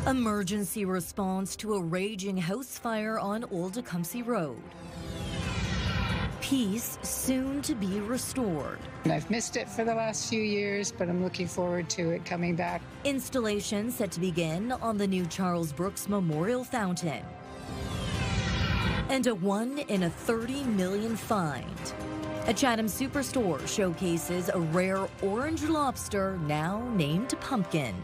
Emergency response to a raging house fire on Old Tecumseh Road. Peace soon to be restored. I've missed it for the last few years, but I'm looking forward to it coming back. Installation set to begin on the new Charles Brooks Memorial Fountain. And a 1 in a 30 million find. A Chatham superstore showcases a rare orange lobster now named Pumpkin.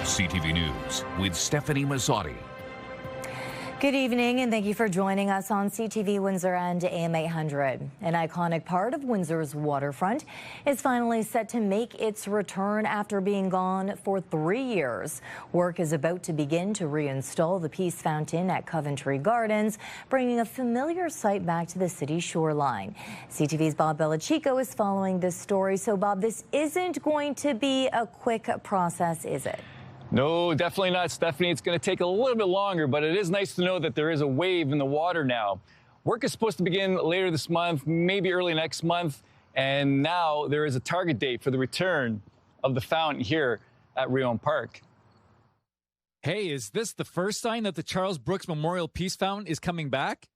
CTV News with Stefanie Masotti. Good evening, and thank you for joining us on CTV Windsor and AM 800. An iconic part of Windsor's waterfront is finally set to make its return after being gone for 3 years. Work is about to begin to reinstall the Peace Fountain at Coventry Gardens, bringing a familiar sight back to the city's shoreline. CTV's Bob Belichico is following this story. So, Bob, this isn't going to be a quick process, is it? No, definitely not, Stephanie. It's going to take a little bit longer, but it is nice to know that there is a wave in the water now. Work is supposed to begin later this month, maybe early next month, and now there is a target date for the return of the fountain here at Rion Park. Hey, is this the first sign that the Charles Brooks Memorial Peace Fountain is coming back?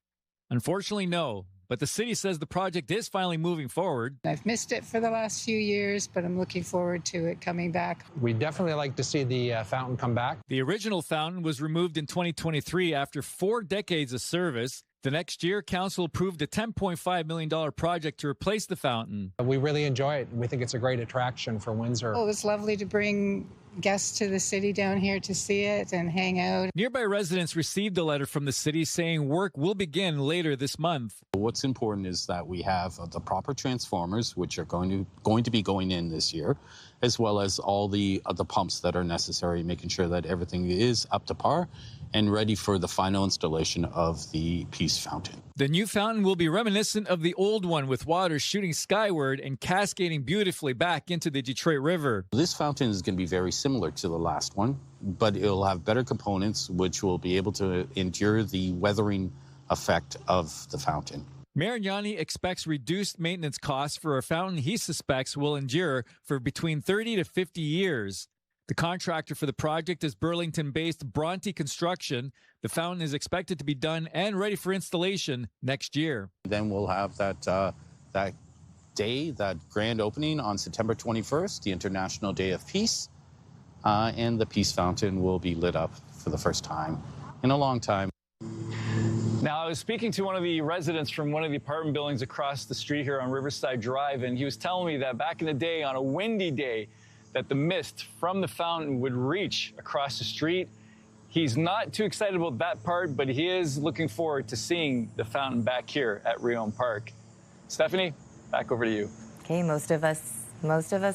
Unfortunately, no. But the city says the project is finally moving forward. I've missed it for the last few years, but I'm looking forward to it coming back. We'd definitely like to see the fountain come back. The original fountain was removed in 2023 after 4 decades of service. The next year, council approved a $10.5 million project to replace the fountain. We really enjoy it. We think it's a great attraction for Windsor. Oh, it was lovely to bring guests to the city down here to see it and hang out. Nearby residents received a letter from the city saying work will begin later this month. What's important is that we have the proper transformers, which are going to be going in this year, as well as all the pumps that are necessary, making sure that everything is up to par and ready for the final installation of the Peace Fountain. The new fountain will be reminiscent of the old one, with water shooting skyward and cascading beautifully back into the Detroit River. This fountain is going to be very similar to the last one, but it'll have better components which will be able to endure the weathering effect of the fountain. Mayor Yanni expects reduced maintenance costs for a fountain he suspects will endure for between 30 to 50 years. The contractor for the project is Burlington-based Bronte Construction. The fountain is expected to be done and ready for installation next year. Then we'll have that day, that grand opening on September 21st, the International Day of Peace, and the Peace Fountain will be lit up for the first time in a long time. Now, I was speaking to one of the residents from one of the apartment buildings across the street here on Riverside Drive, and he was telling me that back in the day, on a windy day, that the mist from the fountain would reach across the street. He's not too excited about that part, but he is looking forward to seeing the fountain back here at Rion Park. Stephanie, back over to you. Okay, most of us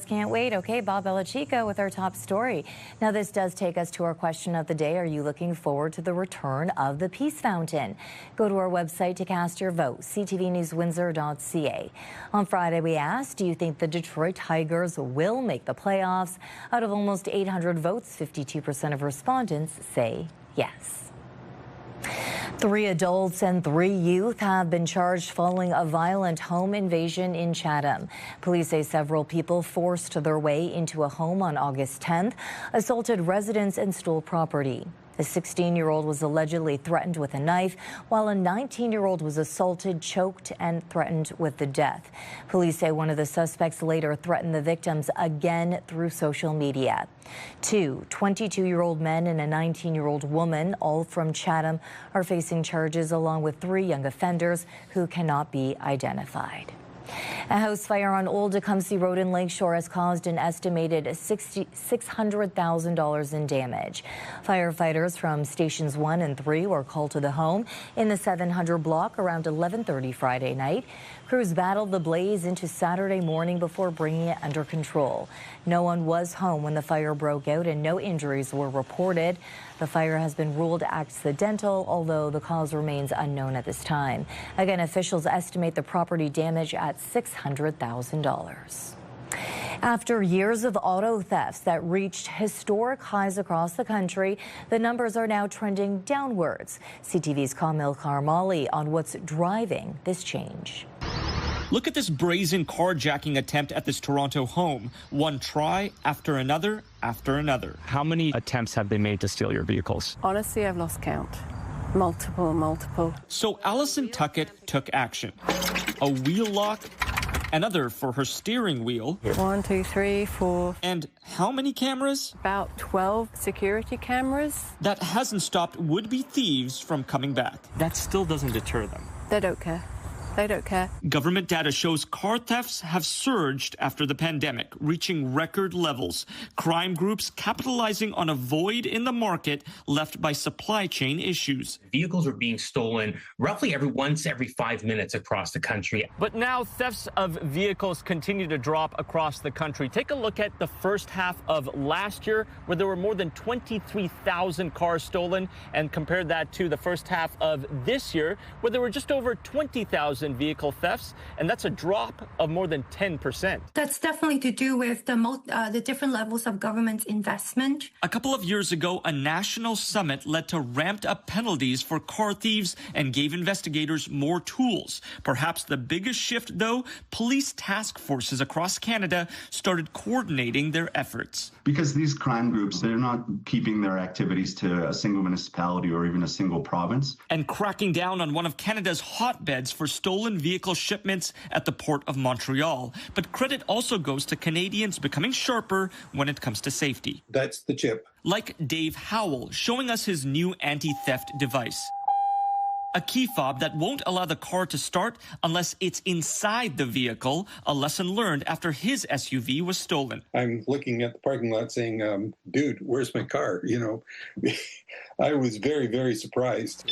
can't wait. Okay, Bob Belichico with our top story. Now, this does take us to our question of the day. Are you looking forward to the return of the Peace Fountain? Go to our website to cast your vote, ctvnewswindsor.ca. On Friday, we asked, do you think the Detroit Tigers will make the playoffs? Out of almost 800 votes, 52% of respondents say yes. 3 adults and 3 youth have been charged following a violent home invasion in Chatham. Police say several people forced their way into a home on August 10th, assaulted residents and stole property. A 16-year-old was allegedly threatened with a knife, while a 19-year-old was assaulted, choked, and threatened with the death. Police say one of the suspects later threatened the victims again through social media. 2 22-year-old men and a 19-year-old woman, all from Chatham, are facing charges along with 3 young offenders who cannot be identified. A house fire on Old Tecumseh Road in Lakeshore has caused an estimated $600,000 in damage. Firefighters from Stations 1 and 3 were called to the home in the 700 block around 11:30 Friday night. Crews battled the blaze into Saturday morning before bringing it under control. No one was home when the fire broke out and no injuries were reported. The fire has been ruled accidental, although the cause remains unknown at this time. Again, officials estimate the property damage at $600,000. After years of auto thefts that reached historic highs across the country, the numbers are now trending downwards. CTV's Kamil Karmali on what's driving this change. Look at this brazen carjacking attempt at this Toronto home. One try after another after another. How many attempts have they made to steal your vehicles? Honestly, I've lost count. Multiple. So Allison Tuckett took action. A wheel lock, another for her steering wheel. 1, 2, 3, 4. And how many cameras? About 12 security cameras. That hasn't stopped would-be thieves from coming back. That still doesn't deter them. They don't care. They don't care. Government data shows car thefts have surged after the pandemic, reaching record levels. Crime groups capitalizing on a void in the market left by supply chain issues. Vehicles are being stolen roughly every 5 minutes across the country. But now thefts of vehicles continue to drop across the country. Take a look at the first half of last year, where there were more than 23,000 cars stolen, and compare that to the first half of this year, where there were just over 20,000 vehicle thefts, and that's a drop of more than 10%. That's definitely to do with the different levels of government investment. A couple of years ago, a national summit led to ramped up penalties for car thieves and gave investigators more tools. Perhaps the biggest shift, though, police task forces across Canada started coordinating their efforts. Because these crime groups, they're not keeping their activities to a single municipality or even a single province. And cracking down on one of Canada's hotbeds for stolen vehicle shipments at the Port of Montreal. But credit also goes to Canadians becoming sharper when it comes to safety. That's the chip. Like Dave Howell showing us his new anti-theft device. A key fob that won't allow the car to start unless it's inside the vehicle, a lesson learned after his SUV was stolen. I'm looking at the parking lot saying, dude, where's my car? I was very, very surprised.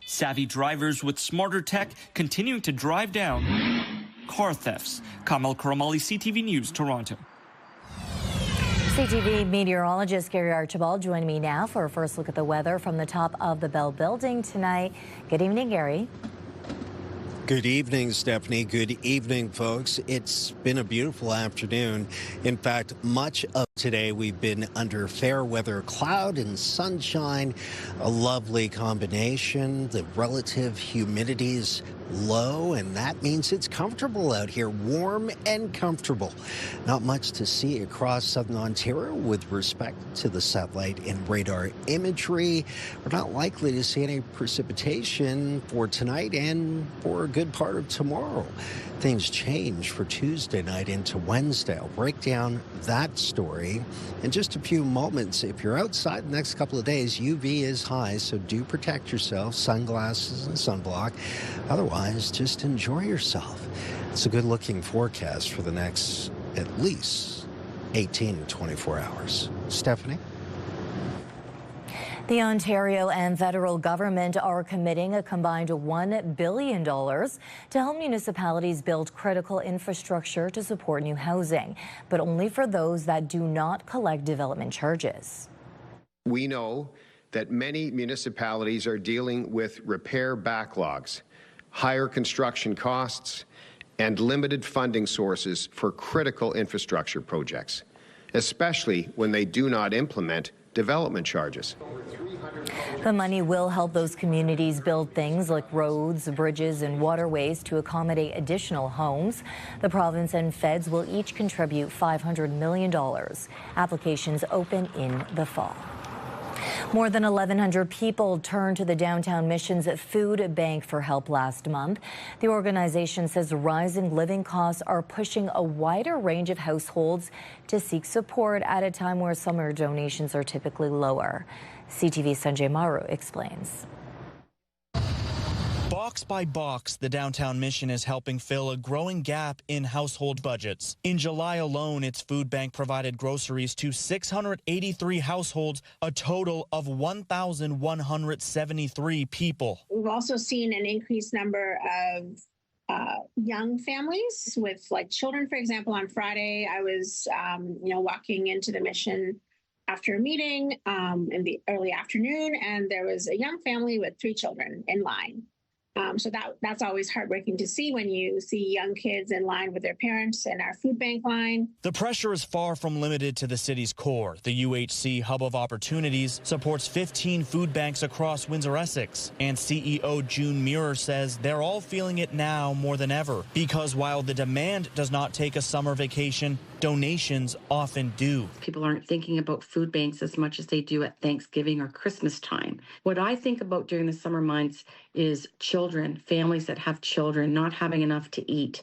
Savvy drivers with smarter tech continuing to drive down car thefts. Kamal Karamali, CTV News, Toronto. CTV meteorologist Gary Archibald joining me now for a first look at the weather from the top of the Bell Building tonight. Good evening, Gary. Good evening, Stephanie. Good evening, folks. It's been a beautiful afternoon. In fact, much of today we've been under fair weather, cloud and sunshine, a lovely combination. The relative humidity's low, and that means it's comfortable out here, warm and comfortable. Not much to see across southern Ontario with respect to the satellite and radar imagery. We're not likely to see any precipitation for tonight and for a good part of tomorrow. Things change for Tuesday night into Wednesday. I'll break down that story in just a few moments. If you're outside the next couple of days, UV is high, so do protect yourself, sunglasses and sunblock. Otherwise, just enjoy yourself. It's a good-looking forecast for the next at least 18 to 24 hours. Stephanie? The Ontario and federal government are committing a combined $1 billion to help municipalities build critical infrastructure to support new housing, but only for those that do not collect development charges. We know that many municipalities are dealing with repair backlogs, higher construction costs, and limited funding sources for critical infrastructure projects, especially when they do not implement development charges. The money will help those communities build things like roads, bridges, and waterways to accommodate additional homes. The province and feds will each contribute $500 million. Applications open in the fall. More than 1,100 people turned to the Downtown Mission's food bank for help last month. The organization says rising living costs are pushing a wider range of households to seek support at a time where summer donations are typically lower. CTV's Sanjay Maru explains. Box by box, the Downtown Mission is helping fill a growing gap in household budgets. In July alone, its food bank provided groceries to 683 households, a total of 1,173 people. We've also seen an increased number of young families with children. For example, on Friday, I was, walking into the Mission after a meeting in the early afternoon, and there was a young family with 3 children in line. So that's always heartbreaking to see when you see young kids in line with their parents in our food bank line. The pressure is far from limited to the city's core. The UHC Hub of Opportunities supports 15 food banks across Windsor, Essex. And CEO June Muir says they're all feeling it now more than ever. Because while the demand does not take a summer vacation, donations often do. People aren't thinking about food banks as much as they do at Thanksgiving or Christmas time. What I think about during the summer months is children, families that have children not having enough to eat.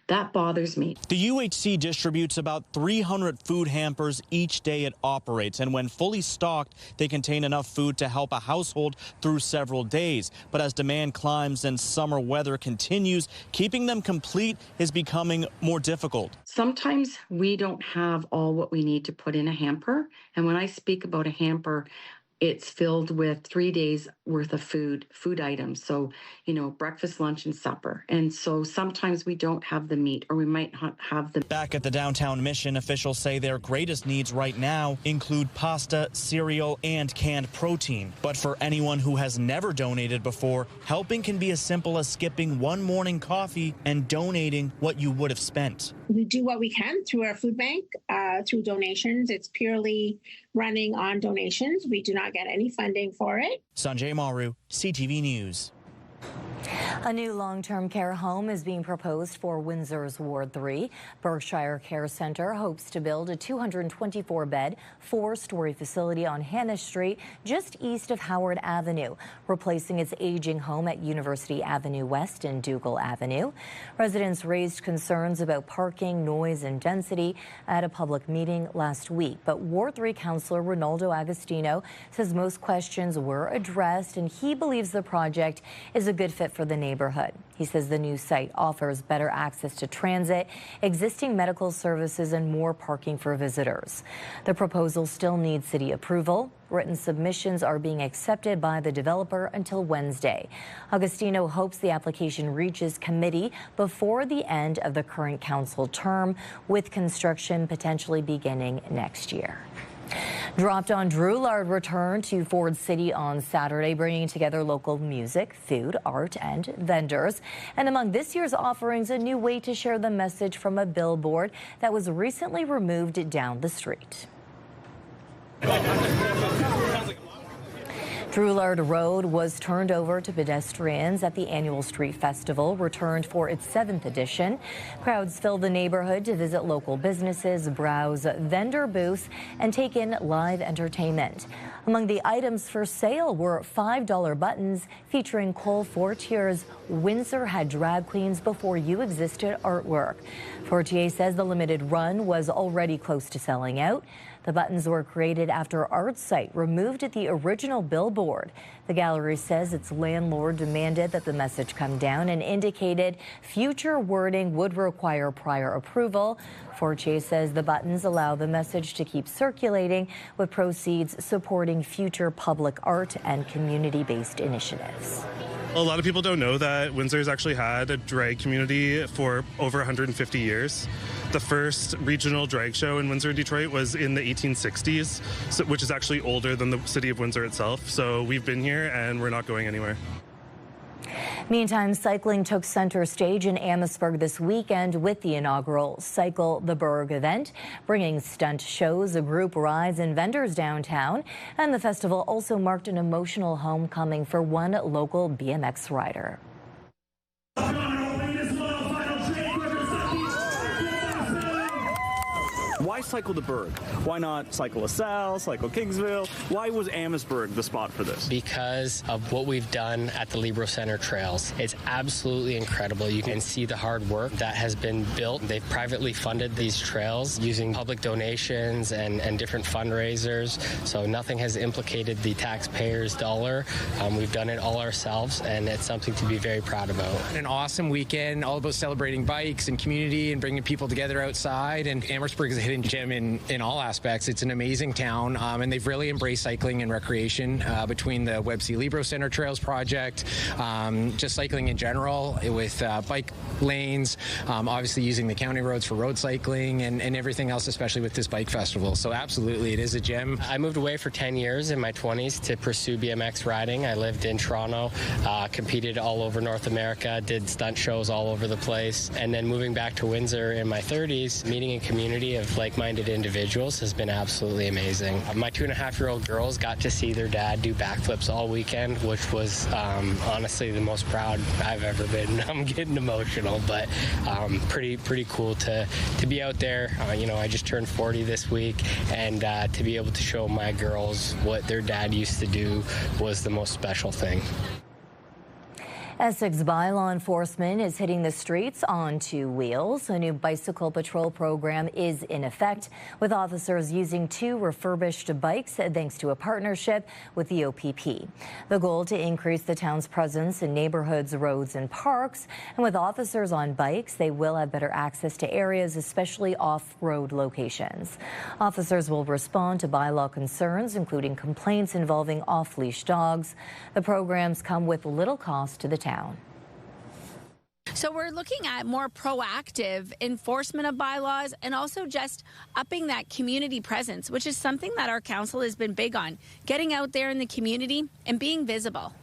That bothers me. The UHC distributes about 300 food hampers each day it operates, and when fully stocked, they contain enough food to help a household through several days. But as demand climbs and summer weather continues, keeping them complete is becoming more difficult. Sometimes we don't have all what we need to put in a hamper, and when I speak about a hamper, it's filled with 3 days worth of food items. So, breakfast, lunch, and supper. And so sometimes we don't have the meat, or we might not have the... Back at the downtown Mission, officials say their greatest needs right now include pasta, cereal, and canned protein. But for anyone who has never donated before, helping can be as simple as skipping one morning coffee and donating what you would have spent. We do what we can through our food bank, through donations. It's purely running on donations. We do not get any funding for it. Sanjay Maru, CTV News. A new long-term care home is being proposed for Windsor's Ward 3. Berkshire Care Center hopes to build a 224-bed, 4-story facility on Hannah Street, just east of Howard Avenue, replacing its aging home at University Avenue West and Dougal Avenue. Residents raised concerns about parking, noise, and density at a public meeting last week, but Ward 3 Councillor Ronaldo Agostino says most questions were addressed, and he believes the project is a good fit for the neighborhood. He says the new site offers better access to transit, existing medical services, and more parking for visitors. The proposal still needs city approval. Written submissions are being accepted by the developer until Wednesday. Agostino hopes the application reaches committee before the end of the current council term, with construction potentially beginning next year. Dropped on Drouillard returned to Ford City on Saturday, bringing together local music, food, art, and vendors. And among this year's offerings, a new way to share the message from a billboard that was recently removed down the street. Drouillard Road was turned over to pedestrians at the annual street festival, returned for its 7th edition. Crowds filled the neighborhood to visit local businesses, browse vendor booths, and take in live entertainment. Among the items for sale were $5 buttons featuring Cole Fortier's "Windsor Had Drag Queens Before You Existed" artwork. Fortier says the limited run was already close to selling out. The buttons were created after ArtSite removed the original billboard. The gallery says its landlord demanded that the message come down and indicated future wording would require prior approval. Fortier says the buttons allow the message to keep circulating, with proceeds supporting future public art and community-based initiatives. A lot of people don't know that Windsor's actually had a drag community for over 150 years. The first regional drag show in Windsor, Detroit was in the 1860s, which is actually older than the city of Windsor itself. So we've been here and we're not going anywhere. Meantime, cycling took center stage in Amherstburg this weekend with the inaugural Cycle the Berg event, bringing stunt shows, group rides, and vendors downtown. And the festival also marked an emotional homecoming for one local BMX rider. Why cycle the Berg? Why not cycle LaSalle, cycle Kingsville? Why was Amherstburg the spot for this? Because of what we've done at the Libro Center trails. It's absolutely incredible. You can see the hard work that has been built. They've privately funded these trails using public donations and different fundraisers. So nothing has implicated the taxpayer's dollar. We've done it all ourselves, and it's something to be very proud about. An awesome weekend, all about celebrating bikes and community and bringing people together outside. And Amherstburg is a hidden gym in all aspects. It's an amazing town, and they've really embraced cycling and recreation between the Websea Libro Center Trails project, just cycling in general with bike lanes, obviously using the county roads for road cycling and everything else, especially with this bike festival. So absolutely, it is a gym. I moved away for 10 years in my 20s to pursue BMX riding. I lived in Toronto, competed all over North America, did stunt shows all over the place, and then moving back to Windsor in my 30s, meeting a community of like-minded individuals has been absolutely amazing. My 2.5-year-old girls got to see their dad do backflips all weekend, which was honestly the most proud I've ever been. I'm getting emotional, but pretty cool to be out there. I just turned 40 this week, and to be able to show my girls what their dad used to do was the most special thing. Essex by law enforcement is hitting the streets on 2 wheels. A new bicycle patrol program is in effect, with officers using 2 refurbished bikes thanks to a partnership with the OPP. The goal to increase the town's presence in neighborhoods, roads and parks. And with officers on bikes, they will have better access to areas, especially off-road locations. Officers will respond to bylaw concerns, including complaints involving off-leash dogs. The programs come with little cost to the town. So we're looking at more proactive enforcement of bylaws and also just upping that community presence, which is something that our council has been big on, getting out there in the community and being visible.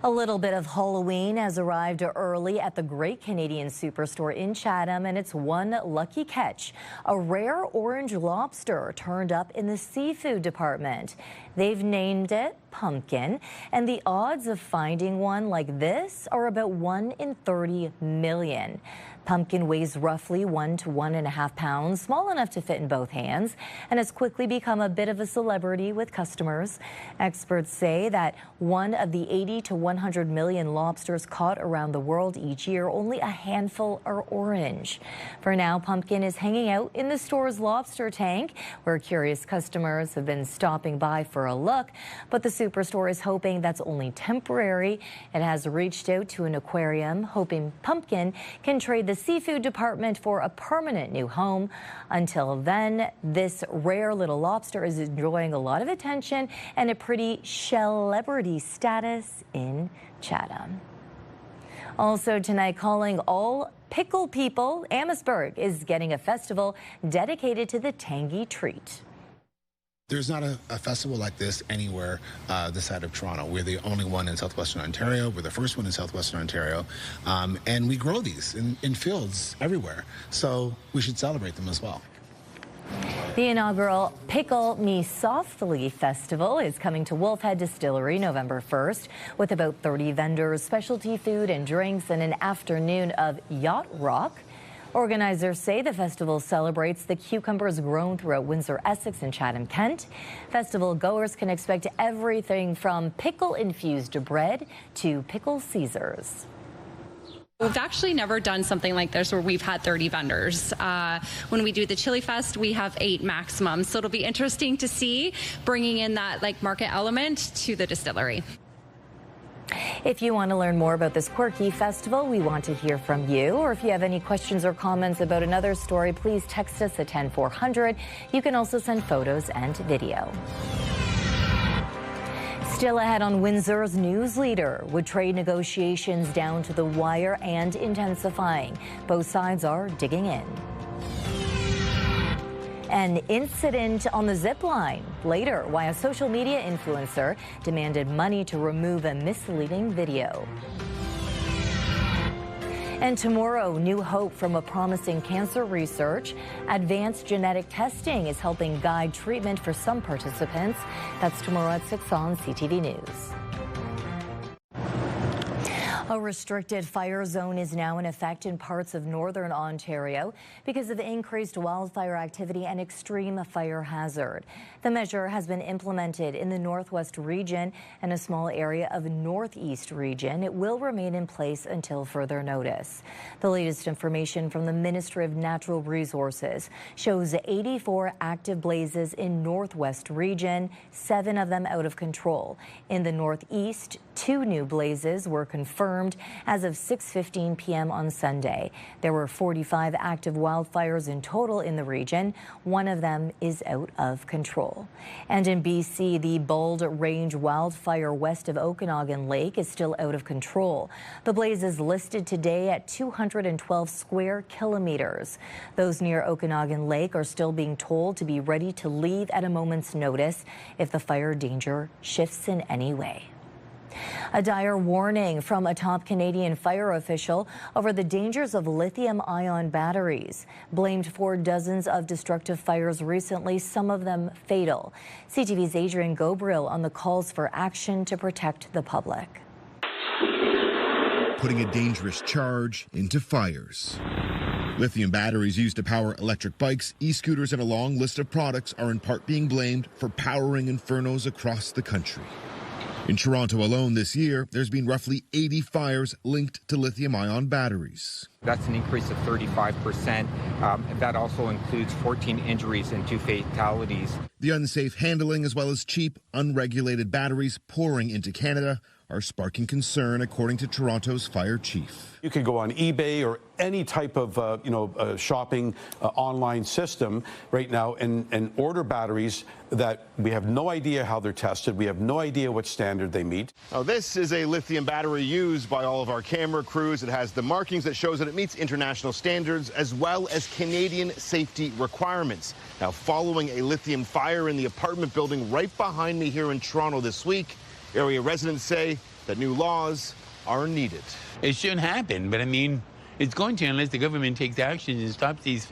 A little bit of Halloween has arrived early at the Great Canadian Superstore in Chatham, and it's one lucky catch. A rare orange lobster turned up in the seafood department. They've named it Pumpkin, and the odds of finding one like this are about 1 in 30 million. Pumpkin weighs roughly 1 to 1.5 pounds, small enough to fit in both hands, and has quickly become a bit of a celebrity with customers. Experts say that one of the 80 to 100 million lobsters caught around the world each year, only a handful are orange. For now, Pumpkin is hanging out in the store's lobster tank, where curious customers have been stopping by for a look, but the superstore is hoping that's only temporary. It has reached out to an aquarium, hoping Pumpkin can trade the seafood department for a permanent new home. Until then, this rare little lobster is enjoying a lot of attention and a pretty celebrity status in Chatham. Also tonight, calling all pickle people, Amherstburg is getting a festival dedicated to the tangy treat. There's not a festival like this anywhere this side of Toronto. We're the only one in southwestern Ontario. We're the first one in southwestern Ontario. And we grow these in fields everywhere. So we should celebrate them as well. The inaugural Pickle Me Softly Festival is coming to Wolfhead Distillery November 1st with about 30 vendors, specialty food and drinks, and an afternoon of yacht rock. Organizers say the festival celebrates the cucumbers grown throughout Windsor, Essex, and Chatham, Kent. Festival goers can expect everything from pickle-infused bread to pickle Caesars. We've actually never done something like this where we've had 30 vendors. When we do the Chili Fest, we have 8 maximum. So it'll be interesting to see bringing in that market element to the distillery. If you want to learn more about this quirky festival, we want to hear from you. Or if you have any questions or comments about another story, please text us at 10400. You can also send photos and video. Still ahead on Windsor's news leader, with trade negotiations down to the wire and intensifying. Both sides are digging in. An incident on the Zipline. Later, why a social media influencer demanded money to remove a misleading video. And tomorrow, new hope from a promising cancer research. Advanced genetic testing is helping guide treatment for some participants. That's tomorrow at 6 on CTV News. A restricted fire zone is now in effect in parts of northern Ontario because of increased wildfire activity and extreme fire hazard. The measure has been implemented in the northwest region and a small area of northeast region. It will remain in place until further notice. The latest information from the Ministry of Natural Resources shows 84 active blazes in northwest region, 7 of them out of control. In the northeast, 2 new blazes were confirmed confirmed as of 6:15 p.m. on Sunday. There were 45 active wildfires in total in the region. One of them is out of control. And in BC, the Bald Range wildfire west of Okanagan Lake is still out of control. The blaze is listed today at 212 square kilometers. Those near Okanagan Lake are still being told to be ready to leave at a moment's notice if the fire danger shifts in any way. A dire warning from a top Canadian fire official over the dangers of lithium-ion batteries. Blamed for dozens of destructive fires recently, some of them fatal. CTV's Adrian Gobriel on the calls for action to protect the public. Putting a dangerous charge into fires. Lithium batteries used to power electric bikes, e-scooters, and a long list of products are in part being blamed for powering infernos across the country. In Toronto alone this year, there's been roughly 80 fires linked to lithium-ion batteries. That's an increase of 35%. That also includes 14 injuries and 2 fatalities. The unsafe handling as well as cheap, unregulated batteries pouring into Canada are sparking concern, according to Toronto's fire chief. You could go on eBay or any type of shopping online system right now and order batteries that we have no idea how they're tested. We have no idea what standard they meet. Now, this is a lithium battery used by all of our camera crews. It has the markings that shows that it meets international standards as well as Canadian safety requirements. Now, following a lithium fire in the apartment building right behind me here in Toronto this week, area residents say that new laws are needed. It shouldn't happen, but I mean, it's going to unless the government takes action and stops these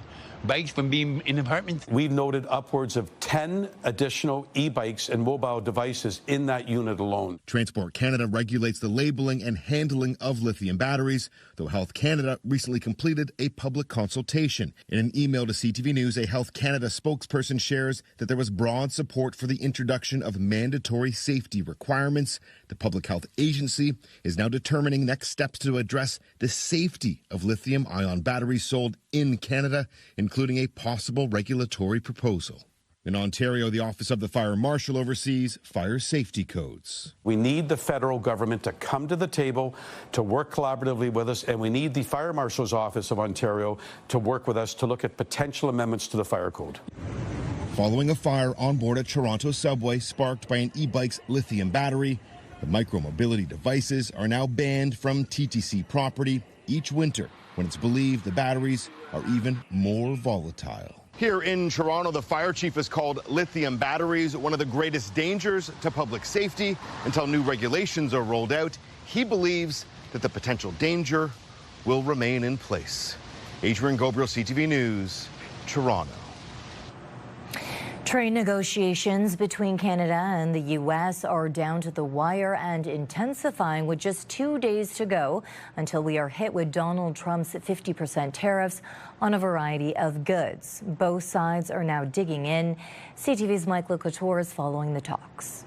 bikes from being in apartments. We've noted upwards of 10 additional e-bikes and mobile devices in that unit alone. Transport Canada regulates the labeling and handling of lithium batteries, though Health Canada recently completed a public consultation. In an email to CTV News, a Health Canada spokesperson shares that there was broad support for the introduction of mandatory safety requirements. The Public Health Agency is now determining next steps to address the safety of lithium-ion batteries sold in Canada, including a possible regulatory proposal. In Ontario, the Office of the Fire Marshal oversees fire safety codes. We need the federal government to come to the table to work collaboratively with us, and we need the Fire Marshal's Office of Ontario to work with us to look at potential amendments to the fire code. Following a fire on board a Toronto subway sparked by an e-bike's lithium battery, the micromobility devices are now banned from TTC property each winter when it's believed the batteries are even more volatile. Here in Toronto, the fire chief has called lithium batteries one of the greatest dangers to public safety until new regulations are rolled out. He believes that the potential danger will remain in place. Adrian Gobriel, CTV News, Toronto. Trade negotiations between Canada and the U.S. are down to the wire and intensifying with just 2 days to go until we are hit with Donald Trump's 50% tariffs on a variety of goods. Both sides are now digging in. CTV's Mike Couture is following the talks.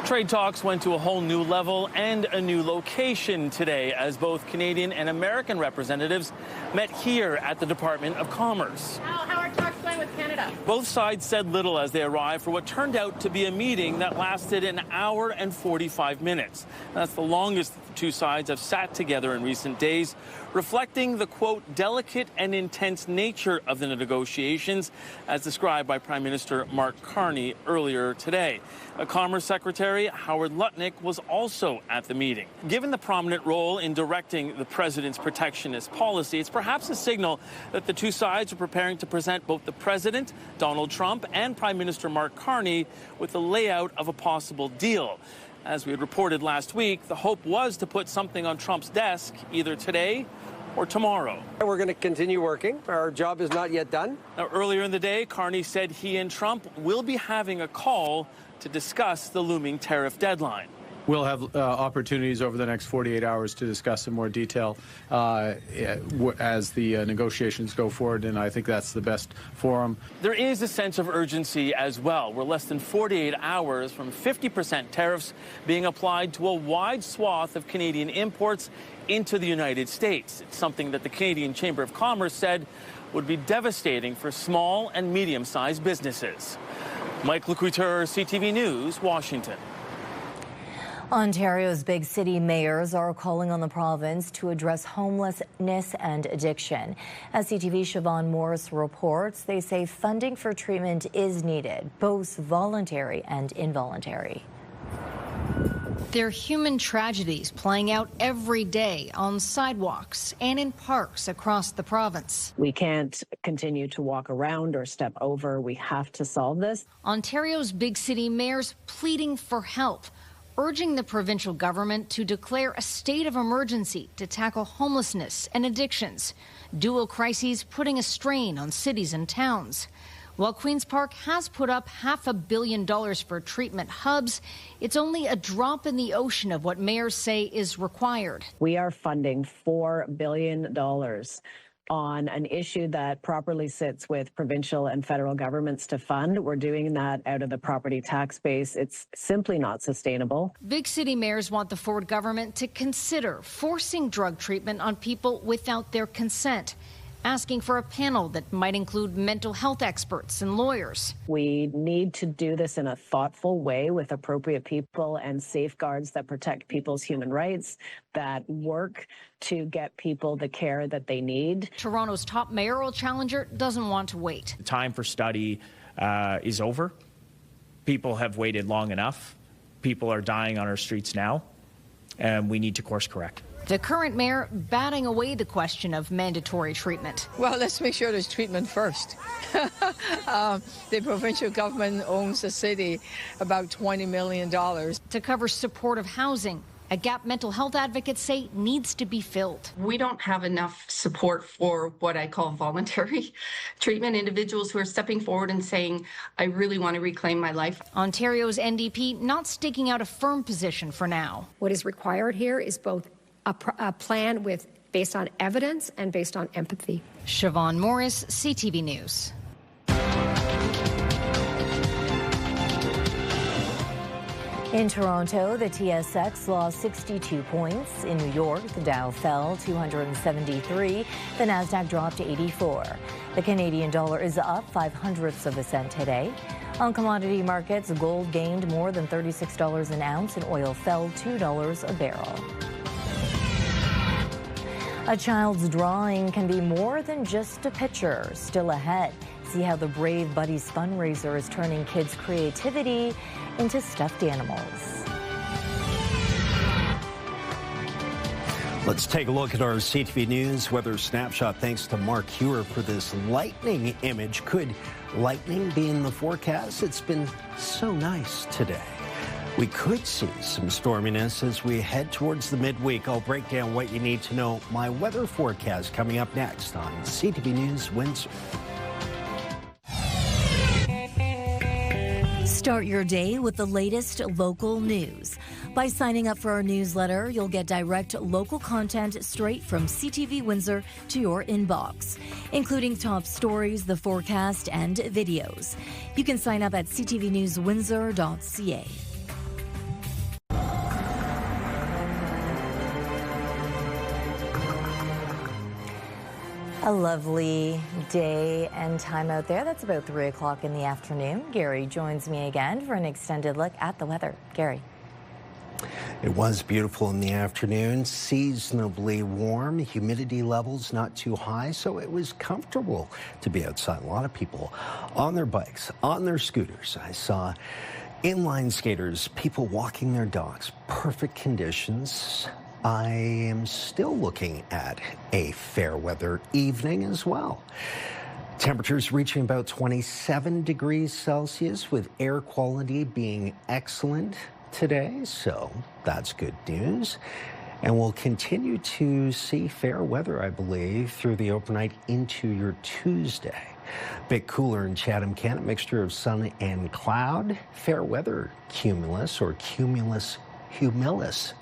Trade talks went to a whole new level and a new location today as both Canadian and American representatives met here at the Department of Commerce. How are talks going with Canada? Both sides said little as they arrived for what turned out to be a meeting that lasted an hour and 45 minutes. That's the longest the two sides have sat together in recent days, reflecting the, quote, delicate and intense nature of the negotiations, as described by Prime Minister Mark Carney earlier today. Commerce Secretary Howard Lutnick was also at the meeting. Given the prominent role in directing the president's protectionist policy, it's perhaps a signal that the two sides are preparing to present both the president, Donald Trump, and Prime Minister Mark Carney with the layout of a possible deal. As we had reported last week, the hope was to put something on Trump's desk either today or tomorrow. We're going to continue working. Our job is not yet done. Now, earlier in the day, Carney said he and Trump will be having a call to discuss the looming tariff deadline. We'll have opportunities over the next 48 hours to discuss in more detail as the negotiations go forward, and I think that's the best forum. There is a sense of urgency as well. We're less than 48 hours from 50% tariffs being applied to a wide swath of Canadian imports into the United States. It's something that the Canadian Chamber of Commerce said would be devastating for small and medium-sized businesses. Mike Couture, CTV News, Washington. Ontario's big city mayors are calling on the province to address homelessness and addiction. As CTV's Siobhan Morris reports, they say funding for treatment is needed, both voluntary and involuntary. There are human tragedies playing out every day on sidewalks and in parks across the province. We can't continue to walk around or step over. We have to solve this. Ontario's big city mayors pleading for help, urging the provincial government to declare a state of emergency to tackle homelessness and addictions, dual crises putting a strain on cities and towns. While Queen's Park has put up $500 million for treatment hubs, it's only a drop in the ocean of what mayors say is required. We are funding $4 billion on an issue that properly sits with provincial and federal governments to fund. We're doing that out of the property tax base. It's simply not sustainable. Big city mayors want the Ford government to consider forcing drug treatment on people without their consent, asking for a panel that might include mental health experts and lawyers. We need to do this in a thoughtful way with appropriate people and safeguards that protect people's human rights, that work to get people the care that they need. Toronto's top mayoral challenger doesn't want to wait. The time for study is over. People have waited long enough. People are dying on our streets now, and we need to course correct. The current mayor batting away the question of mandatory treatment. Well, let's make sure there's treatment first. The provincial government owns the city about $20 million. To cover supportive housing, a gap mental health advocates say needs to be filled. We don't have enough support for what I call voluntary treatment, individuals who are stepping forward and saying, I really want to reclaim my life. Ontario's NDP not sticking out a firm position for now. What is required here is both a plan based on evidence and based on empathy. Siobhan Morris, CTV News. In Toronto, the TSX lost 62 points. In New York, the Dow fell 273. The Nasdaq dropped to 84. The Canadian dollar is up 0.05 of a cent today. On commodity markets, gold gained more than $36 an ounce and oil fell $2 a barrel. A child's drawing can be more than just a picture. Still ahead, see how the Brave Buddies fundraiser is turning kids' creativity into stuffed animals. Let's take a look at our CTV News weather snapshot. Thanks to Mark Hewer for this lightning image. Could lightning be in the forecast? It's been so nice today. We could see some storminess as we head towards the midweek. I'll break down what you need to know. My weather forecast coming up next on CTV News Windsor. Start your day with the latest local news. By signing up for our newsletter, you'll get direct local content straight from CTV Windsor to your inbox, including top stories, the forecast, and videos. You can sign up at ctvnewswindsor.ca. A lovely day and time out there. That's about 3 o'clock in the afternoon. Gary joins me again for an extended look at the weather. Gary. It was beautiful in the afternoon, seasonably warm, humidity levels not too high, so it was comfortable to be outside. A lot of people on their bikes, on their scooters. I saw inline skaters, people walking their dogs, perfect conditions. I am still looking at a fair weather evening as well. Temperatures reaching about 27 degrees Celsius with air quality being excellent today, so that's good news. And we'll continue to see fair weather, I believe, through the overnight into your Tuesday. Bit cooler in Chatham, Kent, a mixture of sun and cloud. Fair weather cumulus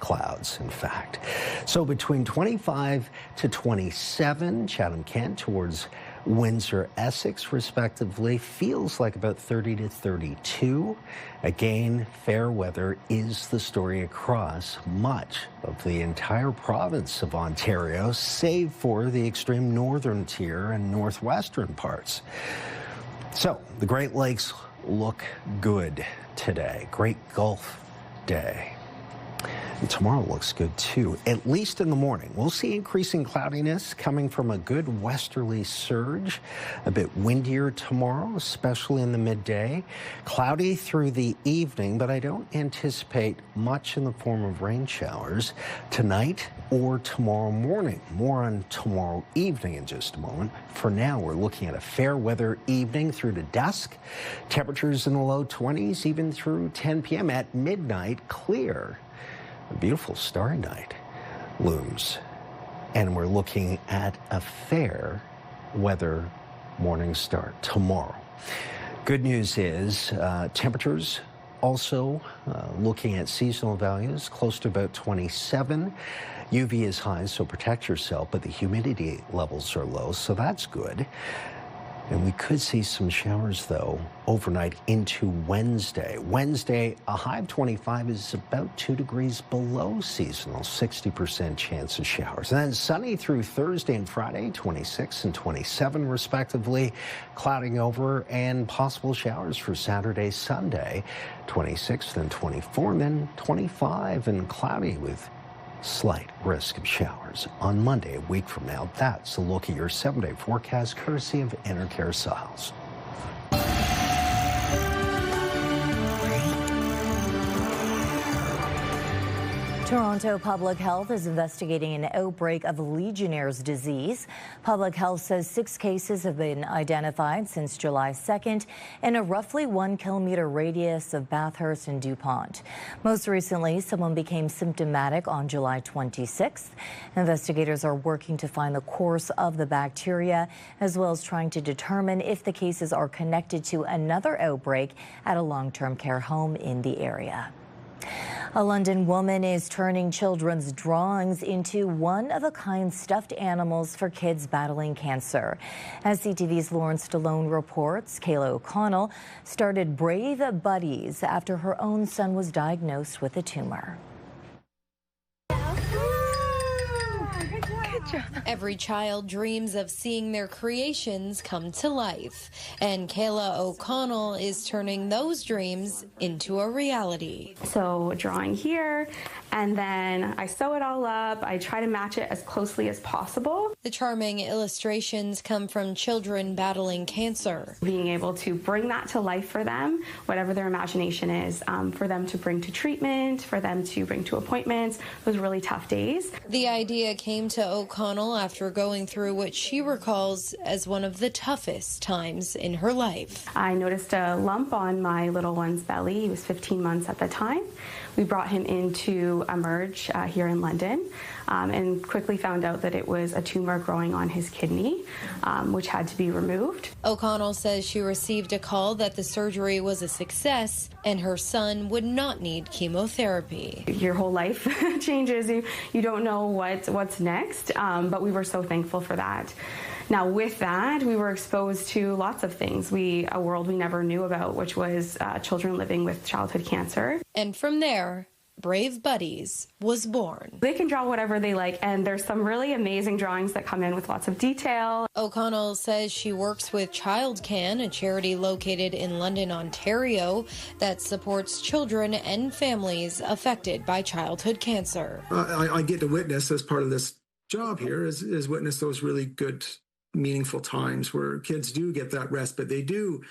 clouds, in fact. So between 25 to 27, Chatham, Kent towards Windsor, Essex, respectively, feels like about 30 to 32. Again, fair weather is the story across much of the entire province of Ontario, save for the extreme northern tier and northwestern parts. So the Great Lakes look good today. Great Gulf Day. And tomorrow looks good too, at least in the morning. We'll see increasing cloudiness coming from a good westerly surge. A bit windier tomorrow, especially in the midday. Cloudy through the evening, but I don't anticipate much in the form of rain showers tonight or tomorrow morning. More on tomorrow evening in just a moment. For now, we're looking at a fair weather evening through to dusk. Temperatures in the low 20s, even through 10 p.m. At midnight, clear. A beautiful starry night looms. And we're looking at a fair weather morning start tomorrow. Good news is temperatures also looking at seasonal values close to about 27. UV is high, so protect yourself, but the humidity levels are low, so that's good. And we could see some showers, though, overnight into Wednesday. Wednesday, a high of 25 is about 2 degrees below seasonal, 60% chance of showers. And then sunny through Thursday and Friday, 26 and 27 respectively, clouding over, and possible showers for Saturday, Sunday, 26 and 24, and then 25 and cloudy with slight risk of showers on Monday, a week from now. That's a look at your 7-day forecast, courtesy of Enercare Sahels. Toronto Public Health is investigating an outbreak of Legionnaire's disease. Public Health says 6 cases have been identified since July 2nd in a roughly 1-kilometer radius of Bathurst and DuPont. Most recently, someone became symptomatic on July 26th. Investigators are working to find the course of the bacteria, as well as trying to determine if the cases are connected to another outbreak at a long-term care home in the area. A London woman is turning children's drawings into one-of-a-kind stuffed animals for kids battling cancer. As CTV's Lauren Stallone reports, Kayla O'Connell started Brave Buddies after her own son was diagnosed with a tumor. Every child dreams of seeing their creations come to life, and Kayla O'Connell is turning those dreams into a reality. So drawing here, and then I sew it all up. I try to match it as closely as possible. The charming illustrations come from children battling cancer. Being able to bring that to life for them, whatever their imagination is, for them to bring to treatment, for them to bring to appointments, those really tough days. The idea came to O'Connell after going through what she recalls as one of the toughest times in her life. I noticed a lump on my little one's belly. He was 15 months at the time. We brought him into Emerge here in London and quickly found out that it was a tumor growing on his kidney, which had to be removed. O'Connell says she received a call that the surgery was a success and her son would not need chemotherapy. Your whole life changes. You don't know what's next, but we were so thankful for that. Now, with that, we were exposed to lots of things. A world we never knew about, which was children living with childhood cancer. And from there, Brave Buddies was born. They can draw whatever they like, and there's some really amazing drawings that come in with lots of detail. O'Connell says she works with ChildCan, a charity located in London, Ontario, that supports children and families affected by childhood cancer. I get to witness, as part of this job here, is witness those really good, meaningful times where kids do get that rest, but they do,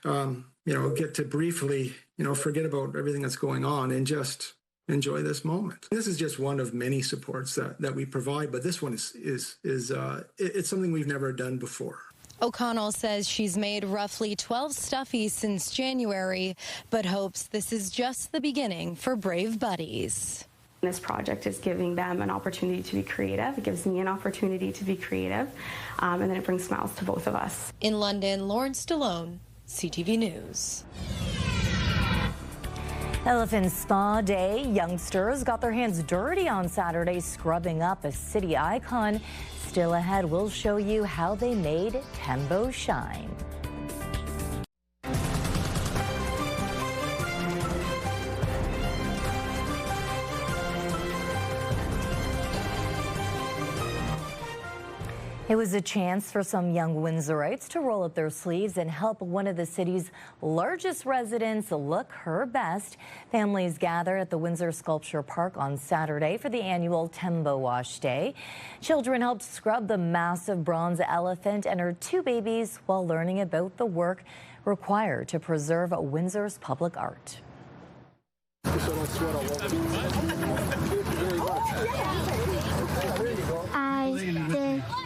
get to briefly, forget about everything that's going on and just enjoy this moment. This is just one of many supports that we provide, but this one is it's something we've never done before. O'Connell says she's made roughly 12 stuffies since January, but hopes this is just the beginning for Brave Buddies. This project is giving them an opportunity to be creative. It gives me an opportunity to be creative, and then it brings smiles to both of us. In London, Lauren Stallone, CTV News. Elephant Spa Day. Youngsters got their hands dirty on Saturday scrubbing up a city icon. Still ahead, we'll show you how they made Tembo shine. It was a chance for some young Windsorites to roll up their sleeves and help one of the city's largest residents look her best. Families gathered at the Windsor Sculpture Park on Saturday for the annual Tembo Wash Day. Children helped scrub the massive bronze elephant and her two babies while learning about the work required to preserve Windsor's public art.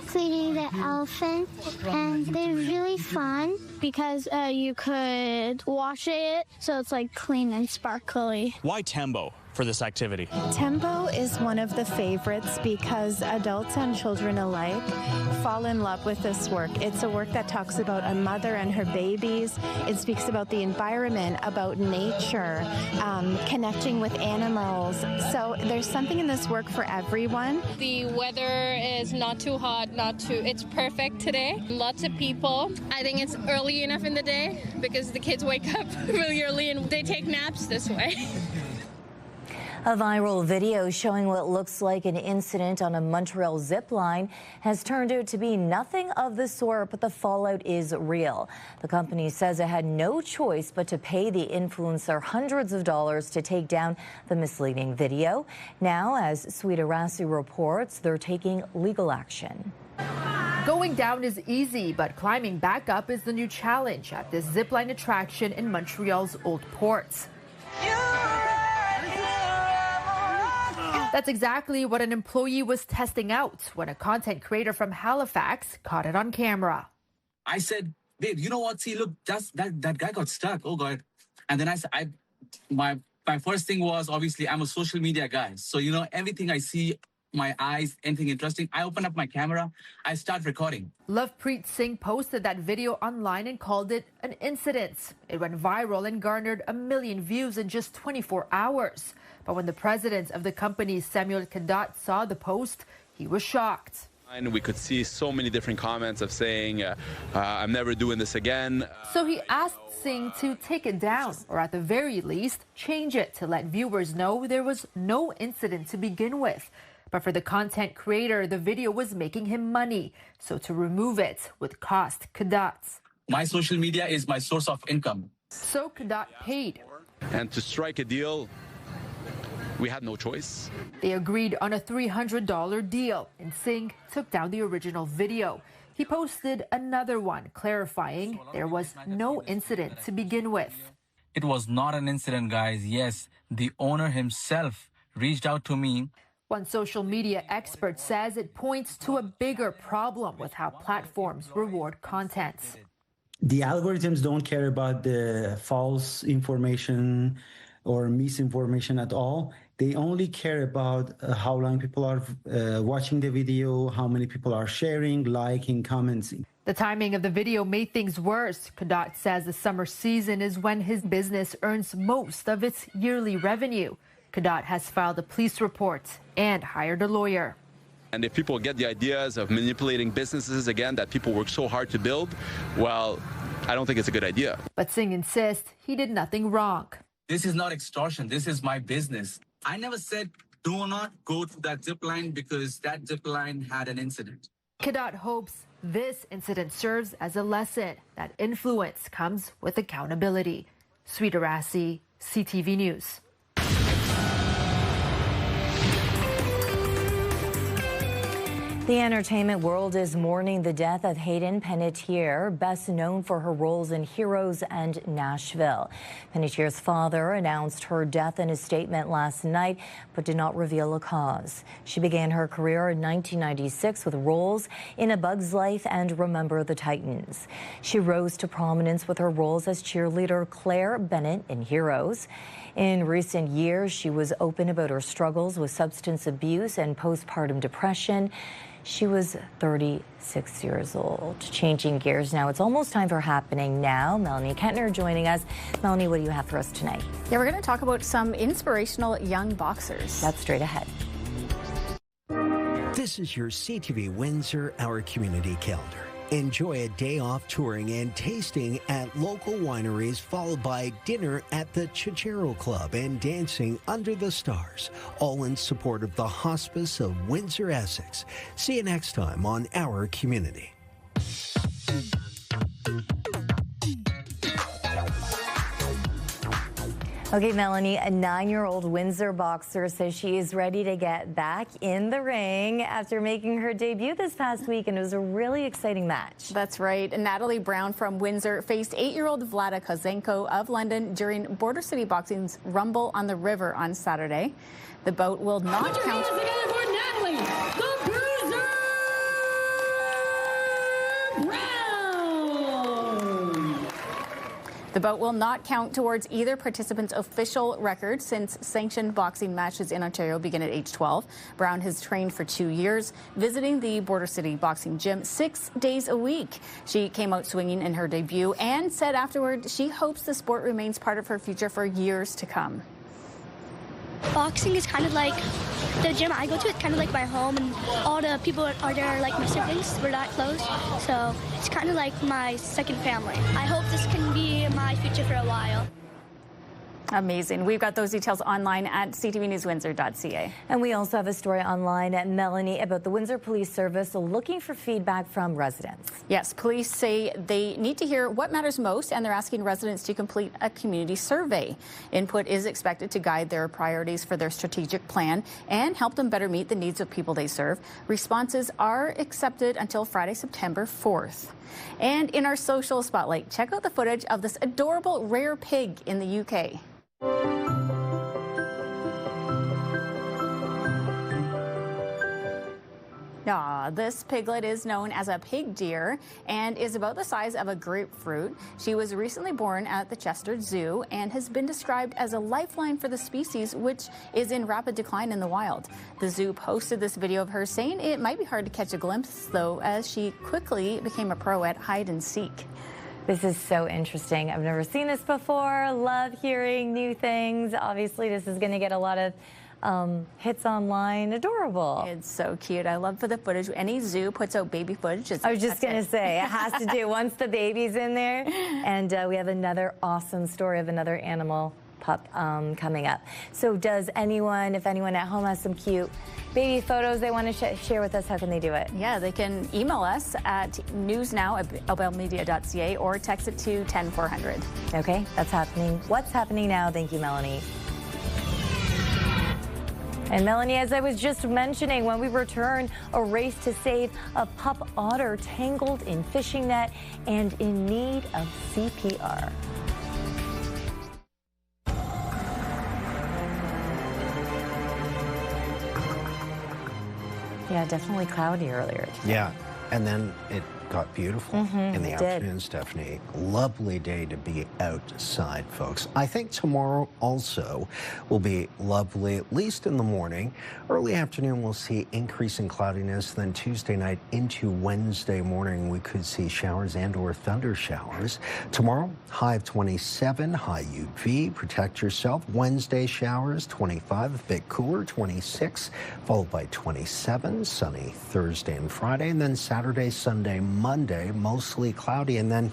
Cleaning the elephant, and they're really fun because you could wash it so it's like clean and sparkly. Why Tembo for this activity? Tembo is one of the favorites because adults and children alike fall in love with this work. It's a work that talks about a mother and her babies. It speaks about the environment, about nature, connecting with animals. So there's something in this work for everyone. The weather is not too hot, it's perfect today. Lots of people. I think it's early enough in the day because the kids wake up really early and they take naps this way. A viral video showing what looks like an incident on a Montreal Zipline has turned out to be nothing of the sort, but the fallout is real. The company says it had no choice but to pay the influencer hundreds of dollars to take down the misleading video. Now, as Sweet Arasi reports, they're taking legal action. Going down is easy, but climbing back up is the new challenge at this zipline attraction in Montreal's Old Port. That's exactly what an employee was testing out when a content creator from Halifax caught it on camera. I said, babe, you know what? See, look, that guy got stuck. Oh, God. And then I said, my first thing was, obviously, I'm a social media guy. So, you know, everything I see, my eyes, anything interesting, I open up my camera, I start recording. Lovepreet Singh posted that video online and called it an incident. It went viral and garnered 1 million views in just 24 hours. But when the president of the company, Samuel Kadat, saw the post, he was shocked. And we could see so many different comments of saying, I'm never doing this again. So he asked Singh to take it down, or at the very least, change it to let viewers know there was no incident to begin with. But for the content creator, the video was making him money. So to remove it would cost Kadat. My social media is my source of income. So Kadat paid. And to strike a deal, we had no choice. They agreed on a $300 deal, and Singh took down the original video. He posted another one clarifying there was no incident to begin with. It was not an incident, guys. Yes, the owner himself reached out to me. One social media expert says it points to a bigger problem with how platforms reward content. The algorithms don't care about the false information or misinformation at all. They only care about how long people are watching the video, how many people are sharing, liking, commenting. The timing of the video made things worse. Kadat says the summer season is when his business earns most of its yearly revenue. Kadat has filed a police report and hired a lawyer. And if people get the ideas of manipulating businesses again that people work so hard to build, well, I don't think it's a good idea. But Singh insists he did nothing wrong. This is not extortion. This is my business. I never said do not go to that zip line because that zip line had an incident. Kadat hopes this incident serves as a lesson that influence comes with accountability. Sweet Arasi, CTV News. The entertainment world is mourning the death of Hayden Panettiere, best known for her roles in Heroes and Nashville. Panettiere's father announced her death in a statement last night, but did not reveal a cause. She began her career in 1996 with roles in A Bug's Life and Remember the Titans. She rose to prominence with her roles as cheerleader Claire Bennett in Heroes. In recent years, she was open about her struggles with substance abuse and postpartum depression. She was 36 years old. Changing gears now, it's almost time for Happening Now. Melanie Kentner joining us. Melanie, what do you have for us tonight? Yeah, we're going to talk about some inspirational young boxers. That's straight ahead. This is your CTV Windsor, our community calendar. Enjoy a day off touring and tasting at local wineries, followed by dinner at the Chichero Club and dancing under the stars, all in support of the Hospice of Windsor, Essex. See you next time on Our Community. Okay, Melanie, a 9-year-old Windsor boxer says she is ready to get back in the ring after making her debut this past week, and it was a really exciting match. That's right. Natalie Brown from Windsor faced 8-year-old Vlada Kozenko of London during Border City Boxing's Rumble on the River on Saturday. The bout will not count. The bout will not count towards either participant's official record since sanctioned boxing matches in Ontario begin at age 12. Brown has trained for 2 years, visiting the Border City Boxing Gym 6 days a week. She came out swinging in her debut and said afterward she hopes the sport remains part of her future for years to come. Boxing is kind of like the gym I go to. It's kind of like my home, and all the people are there like my siblings. We're that close, so it's kind of like my second family. I hope this can be my future for a while. Amazing. We've got those details online at ctvnewswindsor.ca. And we also have a story online at Melanie about the Windsor Police Service looking for feedback from residents. Yes, police say they need to hear what matters most, and they're asking residents to complete a community survey. Input is expected to guide their priorities for their strategic plan and help them better meet the needs of people they serve. Responses are accepted until Friday, September 4th. And in our social spotlight, check out the footage of this adorable rare pig in the UK. This piglet is known as a pig deer and is about the size of a grapefruit. She was recently born at the Chester Zoo and has been described as a lifeline for the species, which is in rapid decline in the wild. The zoo posted this video of her, saying it might be hard to catch a glimpse, though, as she quickly became a pro at hide and seek. This is so interesting. I've never seen this before. Love hearing new things. Obviously, this is going to get a lot of hits online. Adorable. It's so cute. I love for the footage. Any zoo puts out baby footage. I was just going to say, it has to do once the baby's in there. And we have another awesome story of another animal pup coming up. So does anyone, if anyone at home has some cute baby photos they want to share with us, how can they do it? Yeah, they can email us at newsnow@lbmedia.ca or text it to 10400. Okay, that's happening. What's happening now? Thank you, Melanie. And Melanie, as I was just mentioning, when we return, a race to save a pup otter tangled in fishing net and in need of CPR. Yeah, definitely cloudy earlier today. Yeah, and then it got beautiful in the afternoon, Stefanie. Lovely day to be outside, folks. I think tomorrow also will be lovely, at least in the morning. Early afternoon, we'll see increasing cloudiness. Then Tuesday night into Wednesday morning, we could see showers and or thunder showers. Tomorrow, high of 27, high UV. Protect yourself. Wednesday showers, 25, a bit cooler, 26, followed by 27. Sunny Thursday and Friday, and then Saturday, Sunday, Monday, mostly cloudy, and then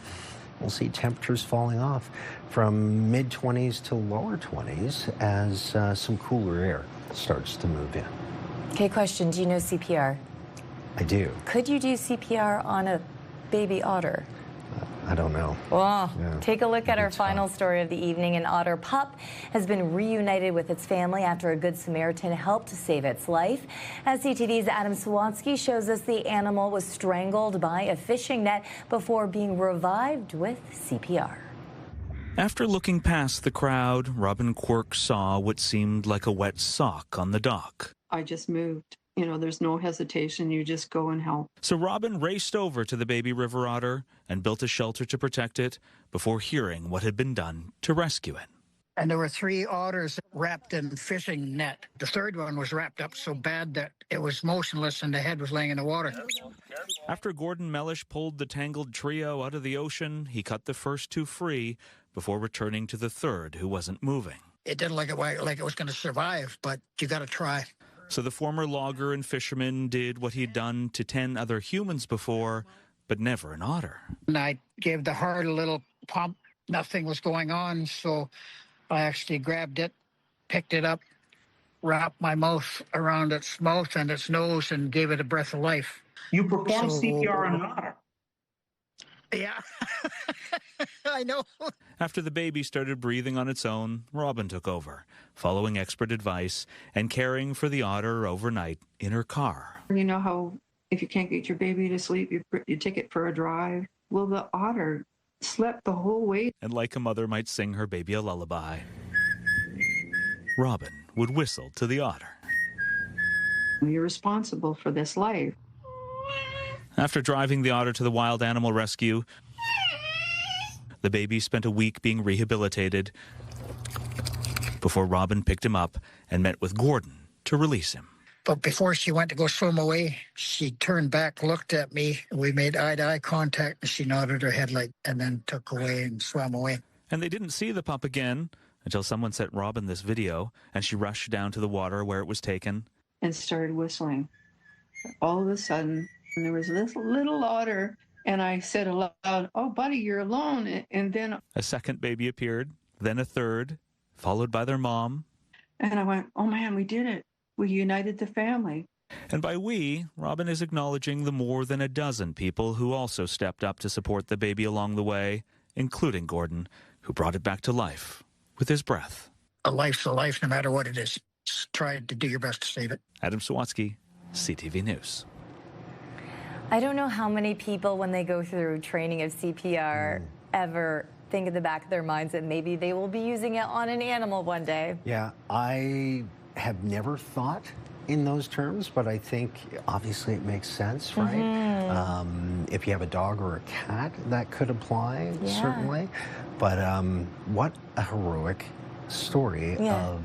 we'll see temperatures falling off from mid-20s to lower 20s as some cooler air starts to move in. Okay, question. Do you know CPR? I do. Could you do CPR on a baby otter? I don't know. Well, Yeah, take a look at our final story of the evening. An otter pup has been reunited with its family after a Good Samaritan helped to save its life. As CTV's Adam Swansky shows us, the animal was strangled by a fishing net before being revived with CPR. After looking past the crowd, Robin Quirk saw what seemed like a wet sock on the dock. I just moved. You know, there's no hesitation. You just go and help. So Robin raced over to the baby river otter and built a shelter to protect it before hearing what had been done to rescue it. And there were 3 otters wrapped in fishing net. The third one was wrapped up so bad that it was motionless and the head was laying in the water. After Gordon Mellish pulled the tangled trio out of the ocean, he cut the first 2 free before returning to the third, who wasn't moving. It didn't look like it was going to survive, but you got to try. So the former logger and fisherman did what he'd done to 10 other humans before, but never an otter. And I gave the heart a little pump. Nothing was going on, so I actually grabbed it, picked it up, wrapped my mouth around its mouth and its nose, and gave it a breath of life. You performed CPR on an otter. Yeah, I know. After the baby started breathing on its own, Robin took over, following expert advice and caring for the otter overnight in her car. You know how if you can't get your baby to sleep, you take it for a drive? Well, the otter slept the whole way. And like a mother might sing her baby a lullaby, Robin would whistle to the otter. You're responsible for this life. After driving the otter to the wild animal rescue, the baby spent a week being rehabilitated before Robin picked him up and met with Gordon to release him. But before she went to go swim away, she turned back, looked at me, and we made eye-to-eye contact, and she nodded her head and then took away and swam away. And they didn't see the pup again until someone sent Robin this video, and she rushed down to the water where it was taken. And started whistling. All of a sudden, there was this little otter, and I said aloud, "Oh, buddy, you're alone." And then a second baby appeared, then a third, followed by their mom. And I went, "Oh man, we did it. We united the family." And by we, Robin is acknowledging the more than a dozen people who also stepped up to support the baby along the way, including Gordon, who brought it back to life with his breath. A life's a life, no matter what it is. Just try to do your best to save it. Adam Sawatsky, CTV News. I don't know how many people, when they go through training of CPR, ever think in the back of their minds that maybe they will be using it on an animal one day. Yeah, I have never thought in those terms, but I think obviously it makes sense, right? If you have a dog or a cat, that could apply, certainly. But what a heroic story of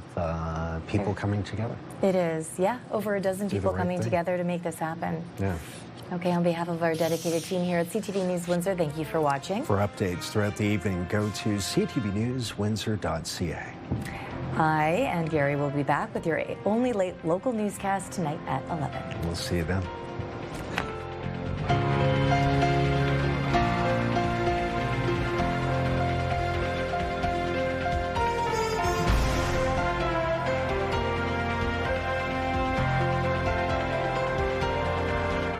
people coming together. It is, over a dozen people coming together to make this happen. Yeah. Okay, on behalf of our dedicated team here at CTV News Windsor, thank you for watching. For updates throughout the evening, go to ctvnewswindsor.ca. I and Gary will be back with your only late local newscast tonight at 11. We'll see you then.